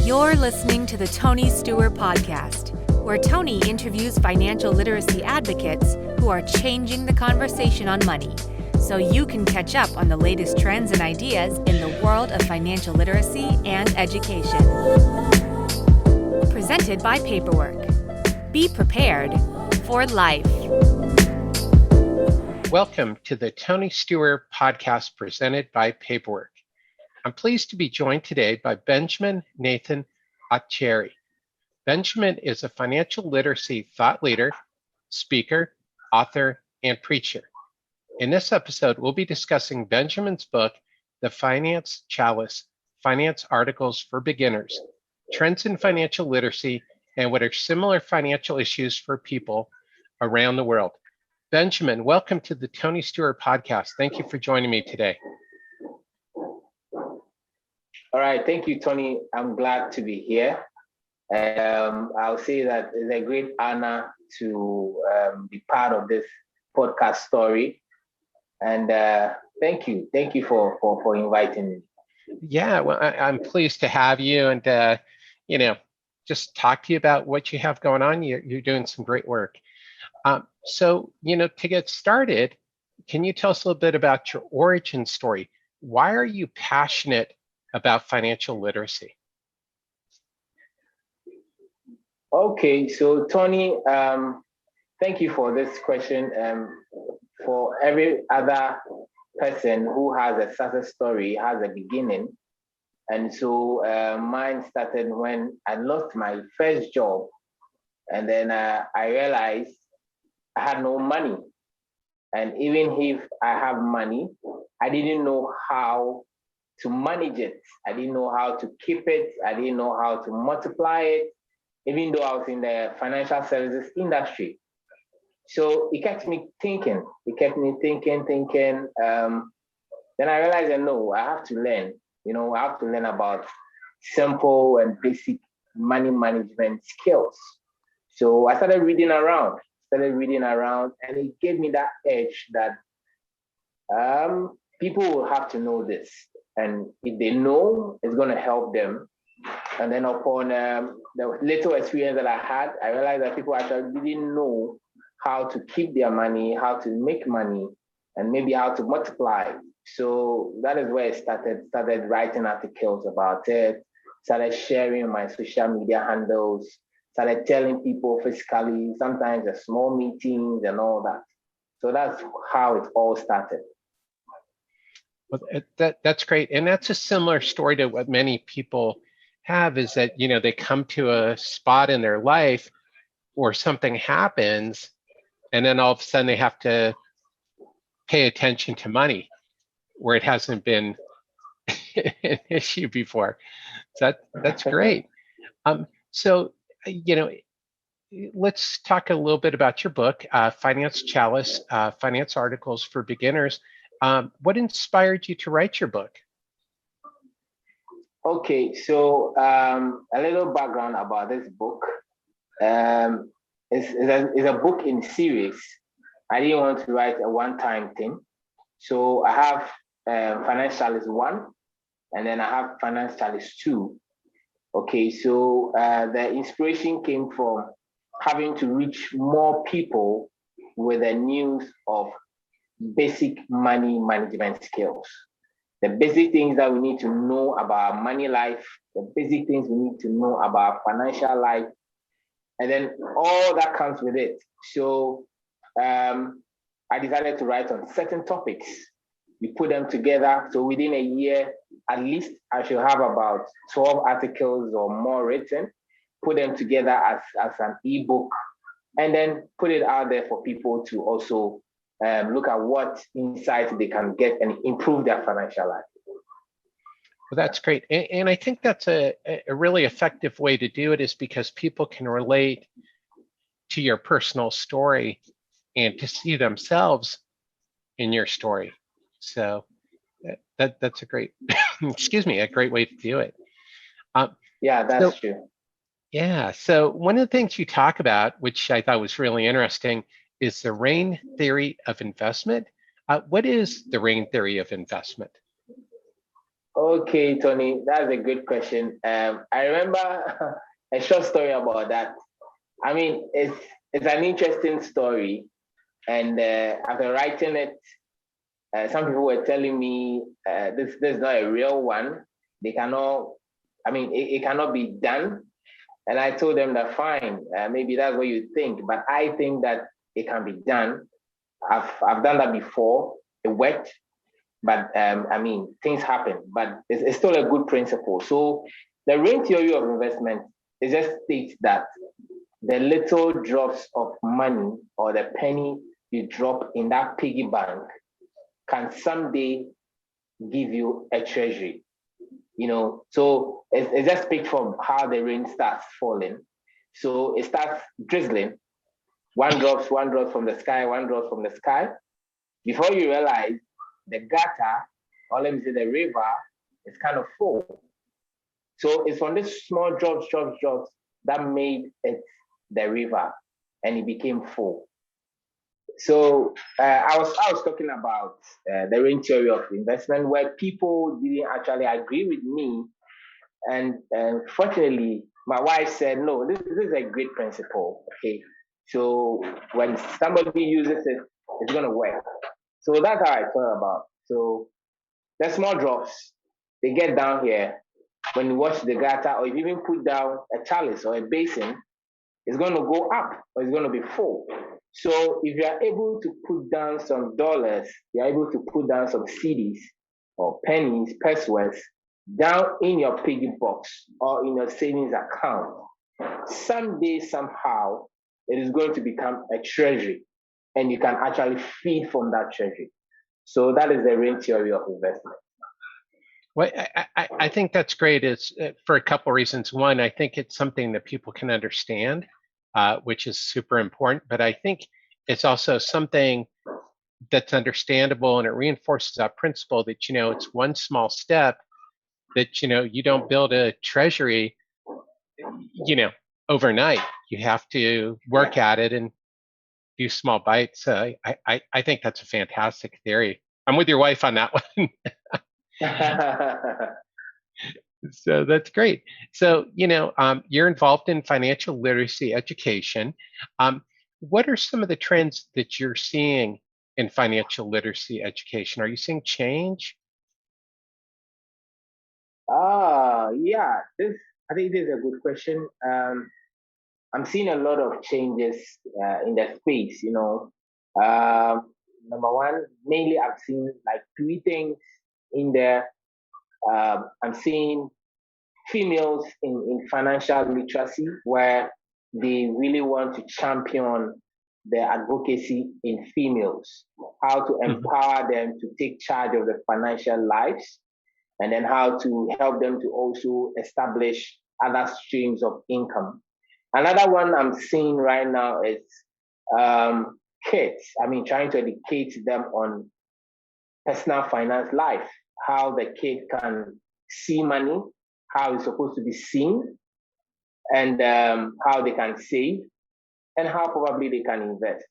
You're listening to the Tony Steuer Podcast, where Tony interviews financial literacy advocates who are changing the conversation on money, so you can catch up on the latest trends and ideas in the world of financial literacy and education. Presented by Paperwork. Be prepared for life. Welcome to the Tony Steuer Podcast presented by Paperwork. I'm pleased to be joined today by Benjamin Nathan Otchere. Benjamin is a financial literacy thought leader, speaker, author, and preacher. In this episode, we'll be discussing Benjamin's book, The Financial Chalice, Finance Articles for Beginners, Trends in Financial Literacy, and what are similar financial issues for people around the world. Benjamin, welcome to the Tony Steuer Podcast. Thank you for joining me today. All right, thank you, Tony. I'm glad to be here. I'll say that it's a great honor to be part of this podcast story. And thank you for inviting me. Yeah, well, I'm pleased to have you and, just talk to you about what you have going on. You're doing some great work. So, to get started, can you tell us a little bit about your origin story? Why are you passionate about financial literacy? Okay, so Tony, thank you for this question. For every other person who has a success story has a beginning. And so mine started when I lost my first job. And then I realized I had no money. And even if I have money, I didn't know how to manage it. I didn't know how to keep it. I didn't know how to multiply it, even though I was in the financial services industry. So it kept me thinking. Then I realized that no, I have to learn. I have to learn about simple and basic money management skills. So I started reading around, and it gave me that edge that people will have to know this. And if they know, it's going to help them. And then upon the little experience that I had, I realized that people actually didn't know how to keep their money, how to make money, and maybe how to multiply. So that is where I started writing articles about it, started sharing my social media handles, started telling people physically, sometimes at small meetings and all that. So that's how it all started. Well, that's great. And that's a similar story to what many people have is that, they come to a spot in their life where something happens and then all of a sudden they have to pay attention to money where it hasn't been an issue before. So that's great. So, let's talk a little bit about your book, Financial Chalice, Finance Articles for Beginners. What inspired you to write your book? Okay, so a little background about this book. It's a book in series. I didn't want to write a one-time thing. So I have Financial Chalice 1, and then I have Financial Chalice 2. Okay, so the inspiration came from having to reach more people with the news of basic money management skills. The basic things that we need to know about money life, the basic things we need to know about financial life, and then all that comes with it. So I decided to write on certain topics. We put them together. So within a year, at least I should have about 12 articles or more written, put them together as an ebook, and then put it out there for people to also look at what insights they can get and improve their financial life. Well, that's great. And I think that's a really effective way to do it is because people can relate to your personal story and to see themselves in your story. So that's a great, a great way to do it. Yeah, that's true. Yeah. So one of the things you talk about, which I thought was really interesting, is the RAIN theory of investment. What is the RAIN theory of investment? Okay, Tony, that's a good question. I remember a short story about that. I mean, it's an interesting story, and after writing it, some people were telling me this is not a real one. They cannot. I mean, it cannot be done. And I told them that fine, maybe that's what you think, but I think that it can be done. I've done that before. It worked, but I mean, things happen, but it's still a good principle. So the ring theory of investment, it just states that the little drops of money or the penny you drop in that piggy bank can someday give you a treasury. So it just picked from how the rain starts falling. So it starts drizzling. One drops from the sky, one drops from the sky. Before you realize, the gutter, or let me say the river, is kind of full. So it's from this small drops that made it the river, and it became full. So I was talking about the rain theory of investment, where people didn't actually agree with me, and fortunately, my wife said, "No, this is a great principle." Okay, so when somebody uses it, it's gonna work. So that's how I thought about. So the small drops, they get down here. When you watch the gutter, or if you even put down a chalice or a basin, it's going to go up or it's going to be full. So if you are able to put down some dollars, you're able to put down some CDs or pennies, pesewas, down in your piggy box or in your savings account, someday, somehow, it is going to become a treasury, and you can actually feed from that treasury. So that is the ring theory of investment. Well, I think that's great. It's for a couple reasons. One, I think it's something that people can understand, which is super important. But I think it's also something that's understandable, and it reinforces that principle that it's one small step. That you don't build a treasury, overnight. You have to work at it and do small bites. I think that's a fantastic theory. I'm with your wife on that one. So that's great. So, you're involved in financial literacy education. What are some of the trends that you're seeing in financial literacy education? Are you seeing change? Yeah, I think this is a good question. I'm seeing a lot of changes in the space, Number one, mainly I've seen like three things in there. I'm seeing females in financial literacy, where they really want to champion the advocacy in females, how to empower them to take charge of their financial lives, and then how to help them to also establish other streams of income. Another one I'm seeing right now is kids. I mean, trying to educate them on personal finance life, how the kid can see money, how it's supposed to be seen, and how they can save, and how probably they can invest.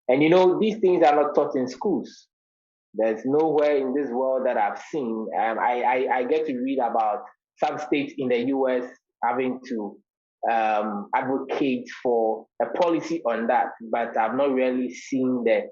And these things are not taught in schools. There's nowhere in this world that I've seen. I get to read about some states in the US having to advocate for a policy on that, but I've not really seen the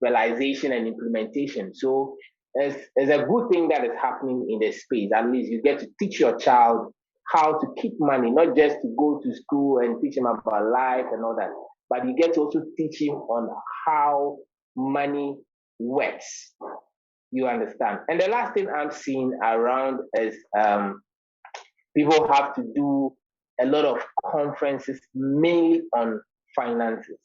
realization and implementation. So it's a good thing that is happening in the space. At least you get to teach your child how to keep money, not just to go to school and teach him about life and all that, but you get to also teach him on how money works. You understand? And the last thing I'm seeing around is people have to do a lot of conferences mainly on finances,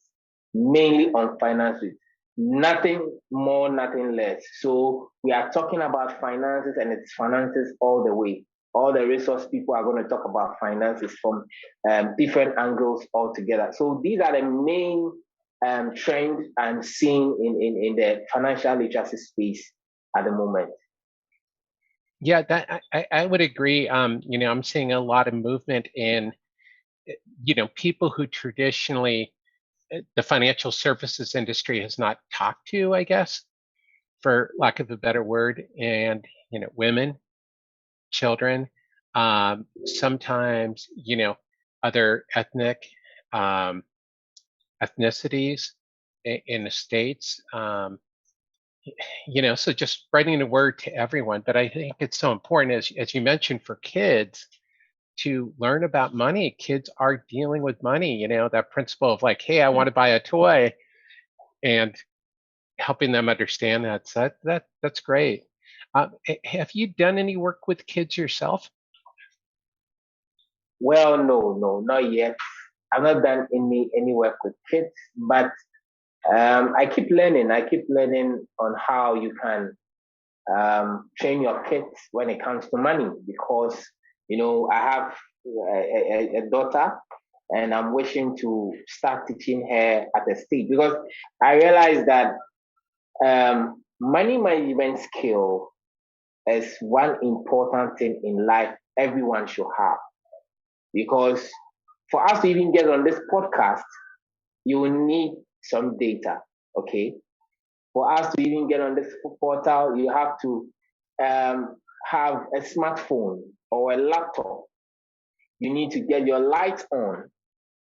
nothing more, nothing less. So we are talking about finances, and it's finances all the way. All the resource people are going to talk about finances from different angles altogether. So these are the main trends I'm seeing in the financial literacy space at the moment. Yeah, that I would agree. I'm seeing a lot of movement in, people who traditionally the financial services industry has not talked to, I guess, for lack of a better word, and women. children. Sometimes, other ethnicities in the States. So just spreading the word to everyone. But I think it's so important, as you mentioned, for kids to learn about money. Kids are dealing with money. That principle of like, hey, I want to buy a toy, and helping them understand that. So that's great. Have you done any work with kids yourself? Well, no, not yet. I've not done any work with kids, but I keep learning. I keep learning on how you can train your kids when it comes to money, because I have a daughter, and I'm wishing to start teaching her at a stage, because I realize that money management skill is one important thing in life everyone should have. Because for us to even get on this podcast, you will need some data, okay? For us to even get on this portal, you have to have a smartphone or a laptop. You need to get your lights on.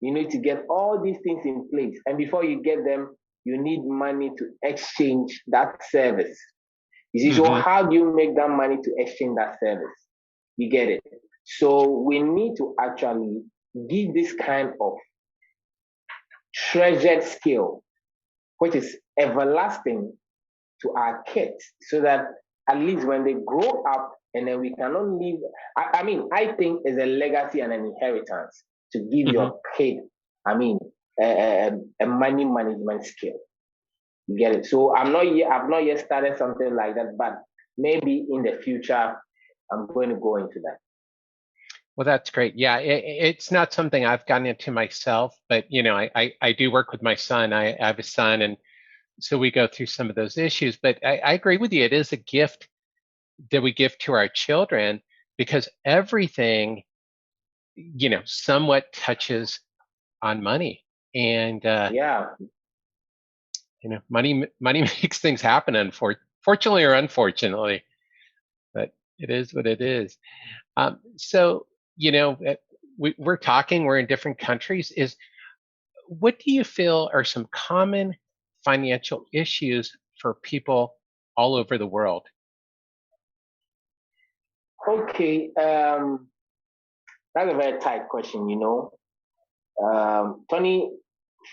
You need to get all these things in place. And before you get them, you need money to exchange that service. You see, so how do you make that money to exchange that service? You get it? So we need to actually give this kind of treasured skill, which is everlasting, to our kids, so that at least when they grow up, and then we cannot leave. I think it's a legacy and an inheritance to give your kid, a money management skill. You get it? So I've not yet started something like that, but maybe in the future, I'm going to go into that. Well, that's great. Yeah, it's not something I've gotten into myself, but I do work with my son. I have a son, and so we go through some of those issues. But I agree with you. It is a gift that we give to our children, because everything, somewhat touches on money. And money makes things happen, fortunately or unfortunately. But it is what it is. So, we're talking, we're in different countries. What do you feel are some common financial issues for people all over the world? Okay, that's a very tight question, Tony.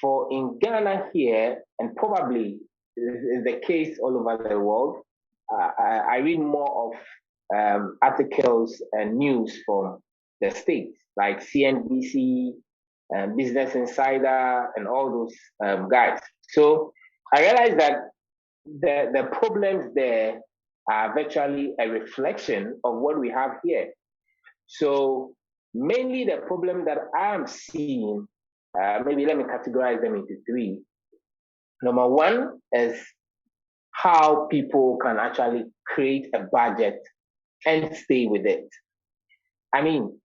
For in Ghana here, and probably is the case all over the world, I read more of articles and news from the States, like CNBC, Business Insider, and all those guys. So I realized that the problems there are virtually a reflection of what we have here. So mainly the problem that I'm seeing, maybe let me categorize them into three. Number one is how people can actually create a budget and stay with it.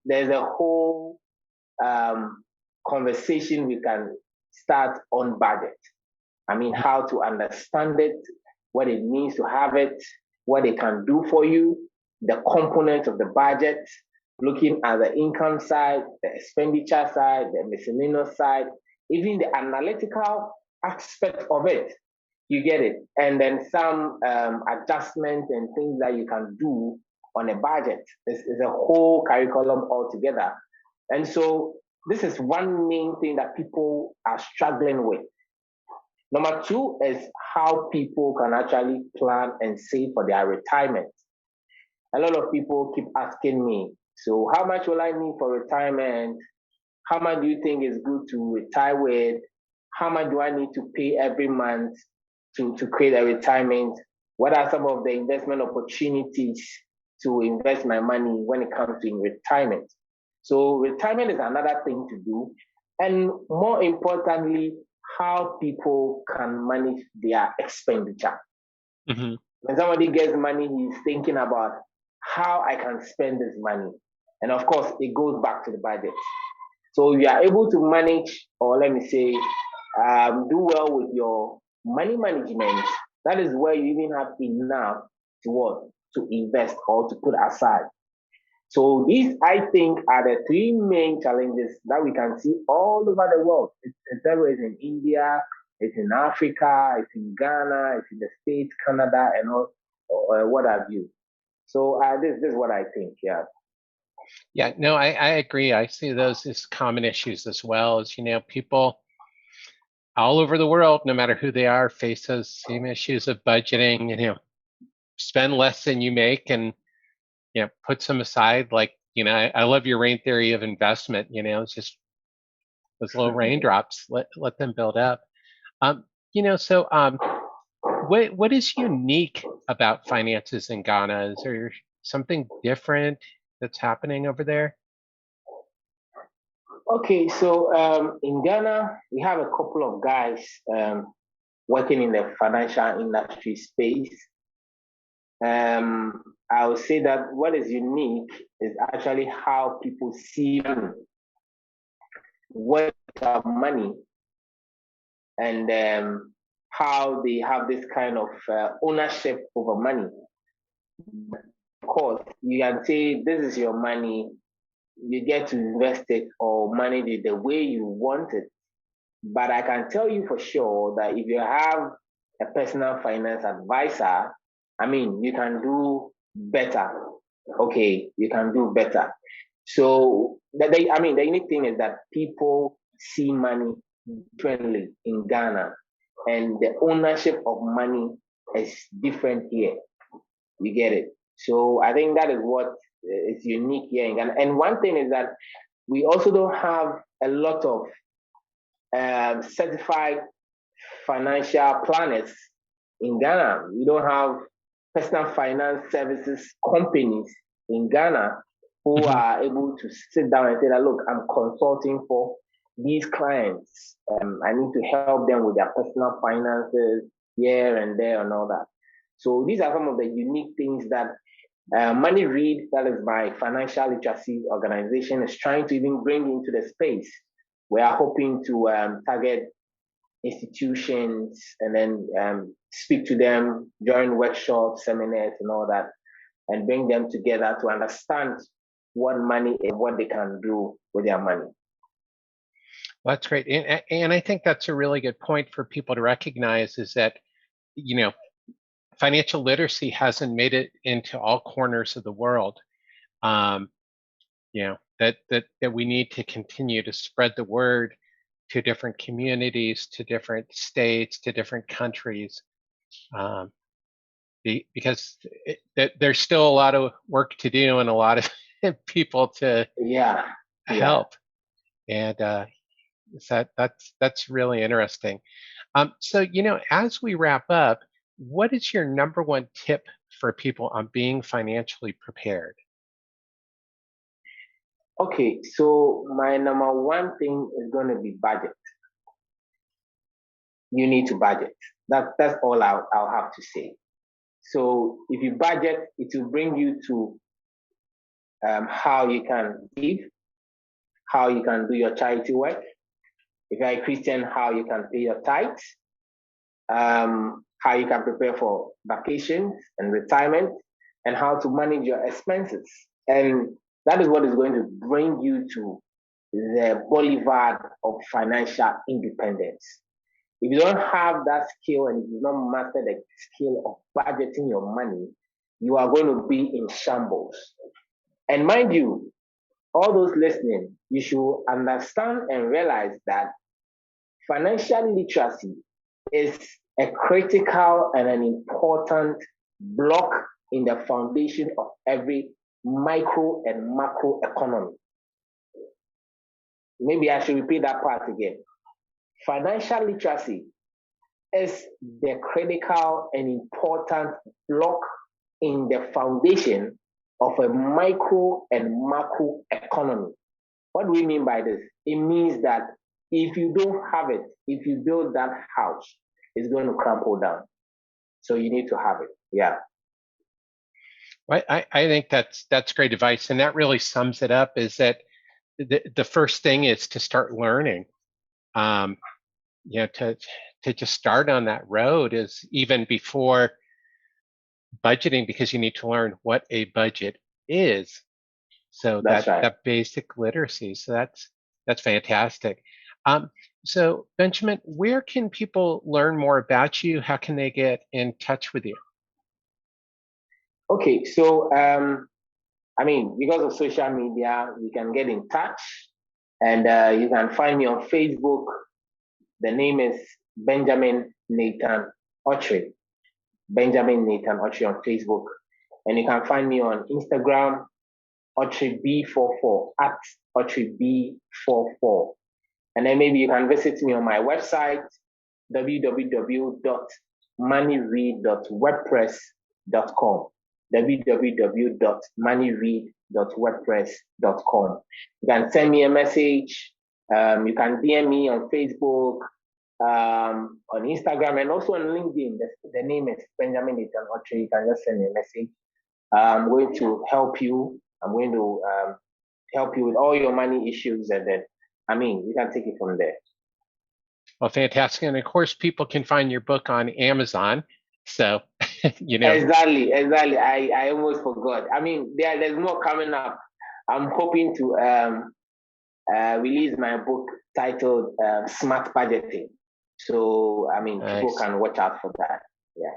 There's a whole conversation we can start on budget. How to understand it, what it means to have it, what it can do for you, the components of the budget, looking at the income side, the expenditure side, the miscellaneous side, even the analytical aspect of it. You get it? And then some adjustments and things that you can do on a budget. This is a whole curriculum altogether. And so this is one main thing that people are struggling with. Number two is how people can actually plan and save for their retirement. A lot of people keep asking me, so how much will I need for retirement? How much do you think is good to retire with? How much do I need to pay every month to create a retirement? What are some of the investment opportunities to invest my money when it comes to retirement? So retirement is another thing to do. And more importantly, how people can manage their expenditure. When somebody gets money, he's thinking about how I can spend this money. And of course, it goes back to the budget. So you are able to manage, or let me say, do well with your money management. That is where you even have enough to invest or to put aside. So these, I think, are the three main challenges that we can see all over the world. It's always in India, it's in Africa, it's in Ghana, it's in the States, Canada, and all, or what have you. So this is what I think. Yeah. Yeah, no, I agree. I see those as common issues as well. As people all over the world, no matter who they are, face those same issues of budgeting. Spend less than you make, and put some aside. Like I love your rain theory of investment. It's just those little raindrops. Let them build up. So what is unique about finances in Ghana? Is there something different that's happening over there? Okay, so in Ghana, we have a couple of guys working in the financial industry space. I would say that what is unique is actually how people see money, what money, and how they have this kind of ownership over money. Of course, you can say this is your money, you get to invest it or manage it the way you want it. But I can tell you for sure that if you have a personal finance advisor, you can do better. Okay, you can do better. So, the unique thing is that people see money differently in Ghana, and the ownership of money is different here. You get it? So, I think that is what is unique here in Ghana. And one thing is that we also don't have a lot of certified financial planners in Ghana. We don't have personal finance services companies in Ghana who are able to sit down and say that, look, I'm consulting for these clients. I need to help them with their personal finances here and there and all that. So these are some of the unique things that Money Read, that is my financial literacy organization, is trying to even bring into the space. We are hoping to target institutions and then speak to them during workshops, seminars, and all that, and bring them together to understand what money and what they can do with their money. Well, that's great. And I think that's a really good point for people to recognize is that, financial literacy hasn't made it into all corners of the world. That we need to continue to spread the word to different communities, to different states, to different countries, because there's still a lot of work to do and a lot of people to help. And that's really interesting. So, as we wrap up, what is your number one tip for people on being financially prepared? Okay, so my number one thing is going to be budget. You need to budget. That's all I'll have to say. So if you budget, it will bring you to how you can give, how you can do your charity work. If you're a Christian, how you can pay your tithes, how you can prepare for vacations and retirement, and how to manage your expenses. And that is what is going to bring you to the boulevard of financial independence. If you don't have that skill and if you don't master the skill of budgeting your money, you are going to be in shambles. And mind you, all those listening, you should understand and realize that financial literacy is a critical and an important block in the foundation of every micro and macro economy. Maybe I should repeat that part again. Financial literacy is the critical and important block in the foundation of a micro and macro economy. What do we mean by this? It means that if you don't have it, if you build that house, it's going to crumble down. So you need to have it. Yeah. Well, I think that's great advice. And that really sums it up is that the first thing is to start learning. To just start on that road is even before budgeting, because you need to learn what a budget is. So That's right. that basic literacy. So that's fantastic. So Benjamin, where can people learn more about you? How can they get in touch with you? Okay, so because of social media, you can get in touch, and you can find me on Facebook. The name is Benjamin Nathan Otchere. Benjamin Nathan Otchere on Facebook, and you can find me on Instagram, Otchere44 at Otchere44. And then maybe you can visit me on my website, www.moneyread.wordpress.com. www.moneyread.wordpress.com. You can send me a message. You can DM me on Facebook, on Instagram, and also on LinkedIn. The name is Benjamin Nathan Otchere. You can just send me a message. I'm going to help you. I'm going to help you with all your money issues, and then you can take it from there. Well, fantastic. And of course, people can find your book on Amazon. So, Exactly. I almost forgot. There's more coming up. I'm hoping to release my book titled Smart Budgeting. So, nice. People can watch out for that. Yeah.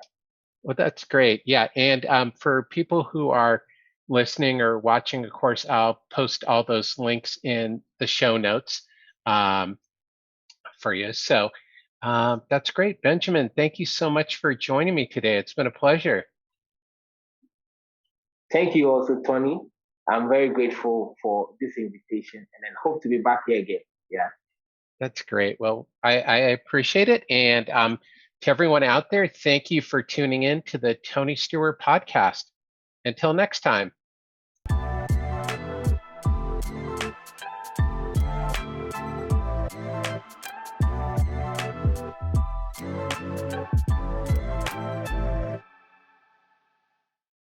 Well, that's great. Yeah. And for people who are listening or watching, of course, I'll post all those links in the show notes for you. So that's great. Benjamin, thank you so much for joining me today. It's been a pleasure. Thank you also, Tony. I'm very grateful for this invitation, and then hope to be back here again. Yeah. That's great. Well, I appreciate it. And to everyone out there, thank you for tuning in to the Tony Steuer Podcast. Until next time.